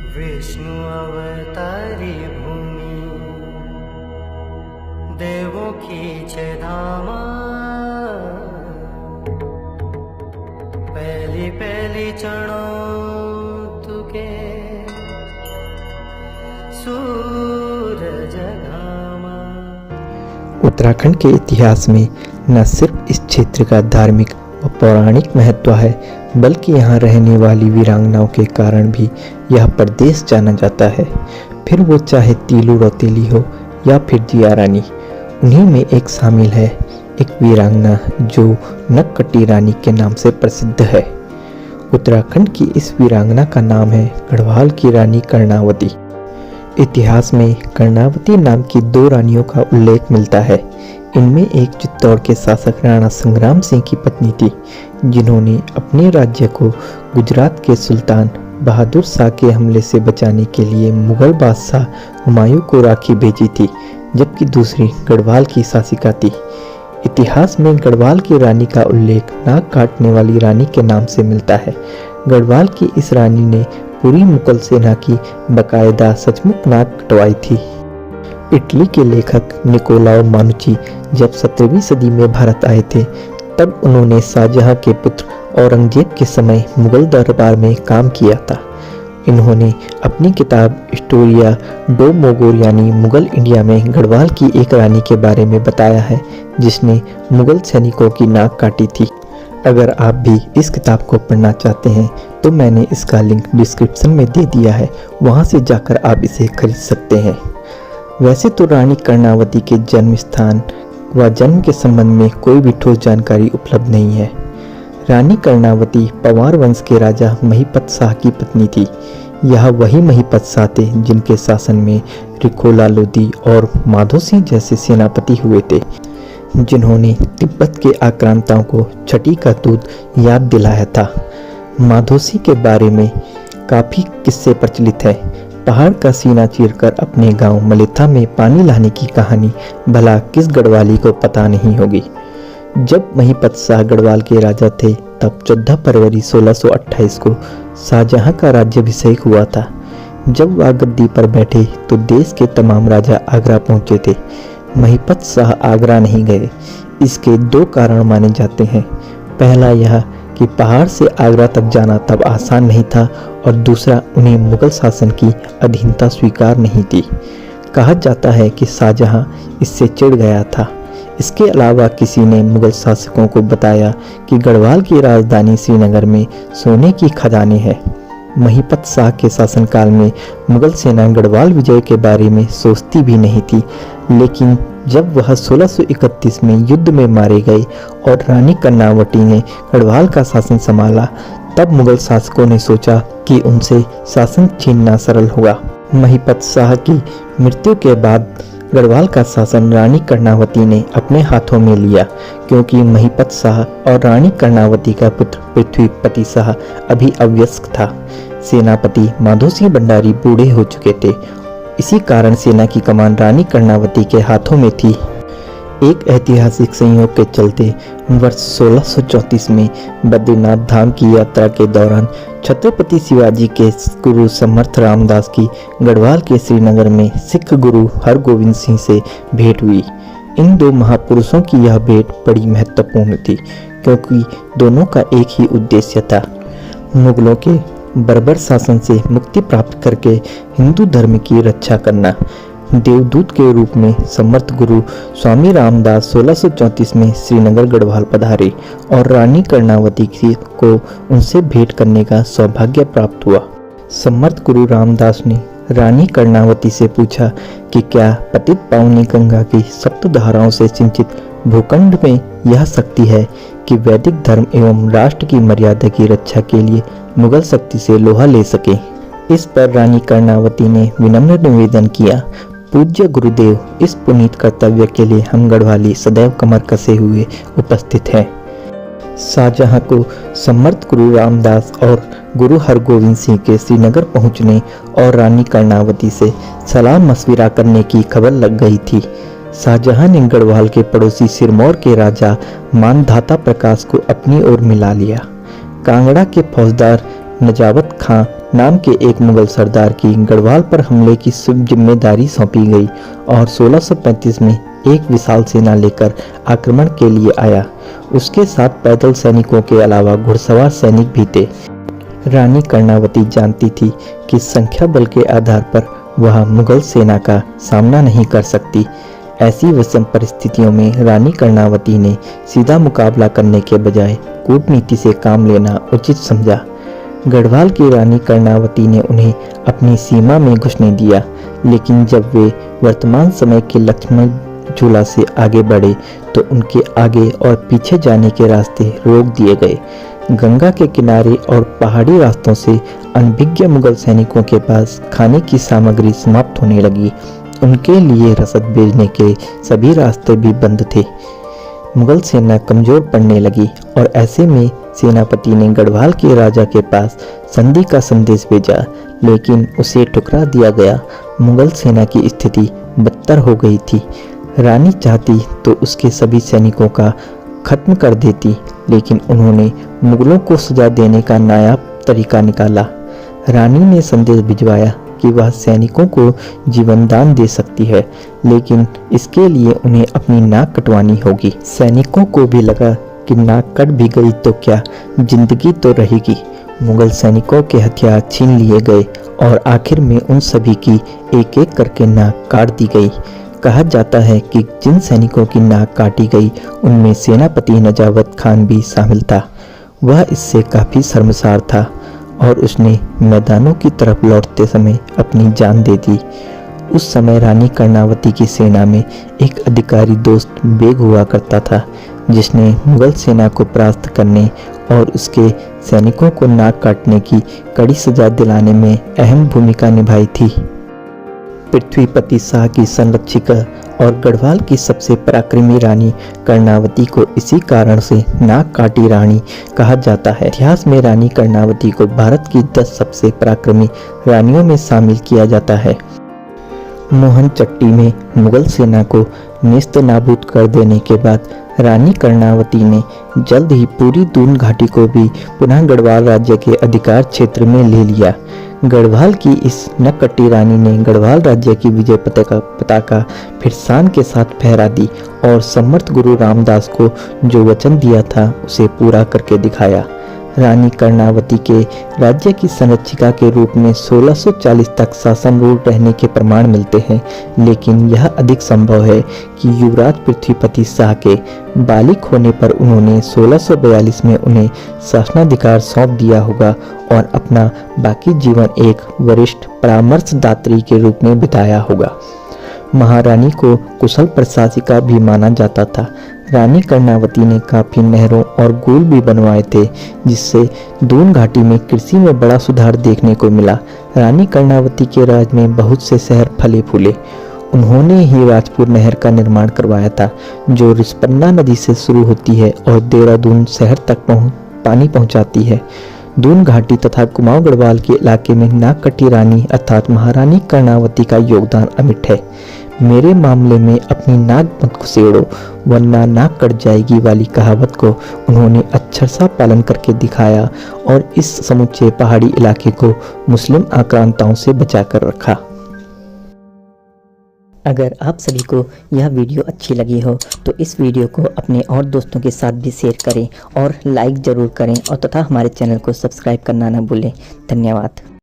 विष्णु अवतारी भूमि देवों की धामा पहली पहली चढ़ो तुके सूरज घामा। उत्तराखंड के इतिहास में न सिर्फ इस क्षेत्र का धार्मिक व पौराणिक महत्व है, बल्कि यहाँ रहने वाली वीरांगनाओं के कारण भी यह प्रदेश जाना जाता है। फिर वो चाहे तीलू रौतेली हो या फिर जिया रानी, उन्हीं में एक शामिल है एक वीरांगना जो नक्कटी रानी के नाम से प्रसिद्ध है। उत्तराखंड की इस वीरांगना का नाम है गढ़वाल की रानी कर्णावती। इतिहास में कर्णावती नाम की 2 रानियों का उल्लेख मिलता है। इनमें एक चित्तौड़ के शासक राणा संग्राम सिंह की पत्नी थी, जिन्होंने अपने राज्य को गुजरात के सुल्तान बहादुर शाह के हमले से बचाने के लिए मुगल बादशाह हुमायूं को राखी भेजी थी, जबकि दूसरी गढ़वाल की शासिका थी। इतिहास में गढ़वाल की रानी का उल्लेख नाक काटने वाली रानी के नाम से मिलता है। गढ़वाल की इस रानी ने पूरी मुगल सेना की बकायदा सचमुच नाक कटवाई थी। इटली के लेखक निकोलाओ मानुची जब 17वीं सदी में भारत आए थे, तब उन्होंने शाहजहां के पुत्र औरंगजेब के समय मुगल दरबार में काम किया था। इन्होंने अपनी किताब हिस्टोरिया डो मोगोर यानी मुगल इंडिया में गढ़वाल की एक रानी के बारे में बताया है, जिसने मुगल सैनिकों की नाक काटी थी। अगर आप भी इस किताब को पढ़ना चाहते हैं तो मैंने इसका लिंक डिस्क्रिप्शन में दे दिया है, वहां से जाकर आप इसे खरीद सकते हैं। वैसे तो रानी कर्णावती के जन्म स्थान व जन्म के संबंध में कोई भी ठोस जानकारी उपलब्ध नहीं है। रानी कर्णावती पवार वंश के राजा महिपत शाह की पत्नी थी। यह वही महिपत शाह थे जिनके शासन में रिखोला लोदी और माधो सिंह जैसे सेनापति हुए थे, जिन्होंने तिब्बत के आक्रांताओं को छठी का दूध याद दिलाया था। माधो सिंह के बारे में काफ़ी किस्से प्रचलित है। पहाड़ का सीना चीरकर अपने गांव मलेथा में पानी लाने की कहानी भला किस गढ़वाली को पता नहीं होगी। जब महिपत शाह गढ़वाल के राजा थे, तब 14 फरवरी 1628 को शाहजहां का राज्याभिषेक हुआ था। जब वह गद्दी पर बैठे तो देश के तमाम राजा आगरा पहुंचे थे। महिपत शाह आगरा नहीं गए। इसके 2 कारण माने जाते हैं। पहला यह कि पहाड़ से आगरा तक जाना तब आसान नहीं था, और दूसरा उन्हें मुगल शासन की अधीनता स्वीकार नहीं थी। कहा जाता है कि शाहजहां इससे चिढ़ गया था। इसके अलावा किसी ने मुगल शासकों को बताया कि गढ़वाल की राजधानी श्रीनगर में सोने की खदानें हैं। महिपत शाह के शासनकाल में मुगल सेना गढ़वाल विजय के बारे में सोचती भी नहीं थी, लेकिन जब वह 1631 में युद्ध में मारे गए और रानी कर्णावती ने गढ़वाल का शासन संभाला, तब मुगल शासकों ने सोचा कि उनसे शासन छीनना सरल होगा। महिपत शाह की मृत्यु के बाद गढ़वाल का शासन रानी कर्णावती ने अपने हाथों में लिया, क्योंकि महिपत शाह और रानी कर्णावती का पुत्र पृथ्वीपति शाह अभी अवयस्क था। सेनापति माधो सिंह भंडारी बूढ़े हो चुके थे। इसी कारण सेना की कमान रानी कर्णावती के हाथों में थी। एक ऐतिहासिक संयोग के चलते वर्ष 1634 में बद्रीनाथ धाम की यात्रा के दौरान छत्रपति शिवाजी के गुरु समर्थ रामदास की गढ़वाल के श्रीनगर में सिख गुरु हरगोविंद सिंह से भेंट हुई। इन 2 महापुरुषों की यह भेंट बड़ी महत्वपूर्ण थी, क्योंकि दोनों का एक ही उद्देश्य था, मुगलों के बर्बर शासन से मुक्ति प्राप्त करके हिंदू धर्म की रक्षा करना। देवदूत के रूप में समर्थ गुरु स्वामी रामदास 1634 में श्रीनगर गढ़वाल पधारे और रानी कर्णावती को उनसे भेंट करने का सौभाग्य प्राप्त हुआ। समर्थ गुरु रामदास ने रानी कर्णावती से पूछा कि क्या पतित पावनी गंगा की सप्त धाराओं से सिंचित भूखंड में यह शक्ति है कि वैदिक धर्म एवं राष्ट्र की मर्यादा की रक्षा के लिए मुगल शक्ति से लोहा ले सके। इस पर रानी कर्णावती ने विनम्र निवेदन किया, पूज्य गुरुदेव, इस पुनीत कर्तव्य के लिए हम गढ़वाली सदैव कमर कसे हुए उपस्थित हैं। शाहजहां को समर्थ गुरु रामदास और गुरु हरगोविंद सिंह के श्रीनगर पहुंचने और रानी कर्णावती से सलाह मशविरा करने की खबर लग गई थी। शाहजहां ने गढ़वाल के पड़ोसी सिरमौर के राजा मानधाता प्रकाश को अपनी ओर मिला लिया। कांगड़ा के फौजदार नजावत खां नाम के एक मुगल सरदार की गढ़वाल पर हमले की जिम्मेदारी सौंपी गई और 1635 में एक विशाल सेना लेकर आक्रमण के लिए आया। उसके साथ पैदल सैनिकों के अलावा घुड़सवार सैनिक भी थे। रानी कर्णावती जानती थी कि संख्या बल के आधार पर वह मुगल सेना का सामना नहीं कर सकती। ऐसी विषम परिस्थितियों में रानी कर्णावती ने सीधा मुकाबला करने के बजाय कूटनीति से काम लेना उचित समझा। गढ़वाल की रानी कर्णावती ने उन्हें अपनी सीमा में घुसने दिया, लेकिन जब वे वर्तमान समय के लक्ष्मण झूला से आगे बढ़े तो उनके आगे और पीछे जाने के रास्ते रोक दिए गए। गंगा के किनारे और पहाड़ी रास्तों से अनभिज्ञ मुगल सैनिकों के पास खाने की सामग्री समाप्त होने लगी। उनके लिए रसद भेजने के सभी रास्ते भी बंद थे। मुगल सेना कमजोर पड़ने लगी और ऐसे में सेनापति ने गढ़वाल के राजा के पास संधि का संदेश भेजा, लेकिन उसे ठुकरा दिया गया। मुगल सेना की स्थिति बदतर हो गई थी। रानी चाहती तो उसके सभी सैनिकों का खत्म कर देती, लेकिन उन्होंने मुगलों को सजा देने का नायाब तरीका निकाला। रानी ने संदेश भिजवाया कि वह सैनिकों को जीवन दान दे सकती है, लेकिन इसके लिए उन्हें अपनी नाक कटवानी होगी। सैनिकों को भी लगा कि नाक कट भी गई तो क्या, जिंदगी तो रहेगी। मुगल सैनिकों के हथियार छीन लिए गए और आखिर में उन सभी की एक एक करके नाक काट दी गई। कहा जाता है कि जिन सैनिकों की नाक काटी गई उनमें सेनापति नजावत खान भी शामिल था। वह इससे काफी शर्मसार था और उसने मैदानों की तरफ लौटते समय अपनी जान दे दी। उस समय रानी कर्णावती की सेना में एक अधिकारी दोस्त बेग हुआ करता था, जिसने मुगल सेना को परास्त करने और उसके सैनिकों को नाक काटने की कड़ी सजा दिलाने में अहम भूमिका निभाई थी। पृथ्वीपति शाह की संरक्षिका और गढ़वाल की सबसे पराक्रमी रानी कर्णावती को इसी कारण से नाक काटी रानी कहा जाता है। इतिहास में रानी कर्णावती को भारत की 10 सबसे पराक्रमी रानियों में शामिल किया जाता है। मोहनचट्टी में मुगल सेना को नेस्त नाबूद कर देने के बाद रानी कर्णावती ने जल्द ही पूरी दून घाटी को भी पुनः गढ़वाल राज्य के अधिकार क्षेत्र में ले लिया। गढ़वाल की इस नकटी रानी ने गढ़वाल राज्य की विजय पताका फिर शान के साथ फहरा दी और समर्थ गुरु रामदास को जो वचन दिया था उसे पूरा करके दिखाया। रानी कर्णावती के राज्य की संरक्षिका के रूप में 1640 तक शासनरूढ़ रहने के प्रमाण मिलते हैं, लेकिन यह अधिक संभव है कि युवराज पृथ्वीपति शाह के बालिक होने पर उन्होंने 1642 में उन्हें शासनाधिकार सौंप दिया होगा और अपना बाकी जीवन एक वरिष्ठ परामर्शदात्री के रूप में बिताया होगा। महारानी को कुशल प्रशासिका भी माना जाता था। रानी कर्णावती ने काफी नहरों और गुल भी बनवाए थे, जिससे दून घाटी में कृषि में बड़ा सुधार देखने को मिला। रानी कर्णावती के राज में बहुत से शहर फले फूले। उन्होंने ही राजपुर नहर का निर्माण करवाया था, जो रिस्पन्ना नदी से शुरू होती है और देहरादून शहर तक पानी पहुंचाती है। दून घाटी तथा कुमाऊं गढ़वाल के इलाके में नाक कटी रानी अर्थात महारानी कर्णावती का योगदान अमिट है। मेरे मामले में अपनी नाक मत खुसेड़ो वरना नाक कट जाएगी वाली कहावत को उन्होंने अक्षरशः पालन करके दिखाया और इस समूचे पहाड़ी इलाके को मुस्लिम आक्रांताओं से बचा कर रखा। अगर आप सभी को यह वीडियो अच्छी लगी हो तो इस वीडियो को अपने और दोस्तों के साथ भी शेयर करें और लाइक ज़रूर करें और तथा हमारे चैनल को सब्सक्राइब करना न भूलें। धन्यवाद।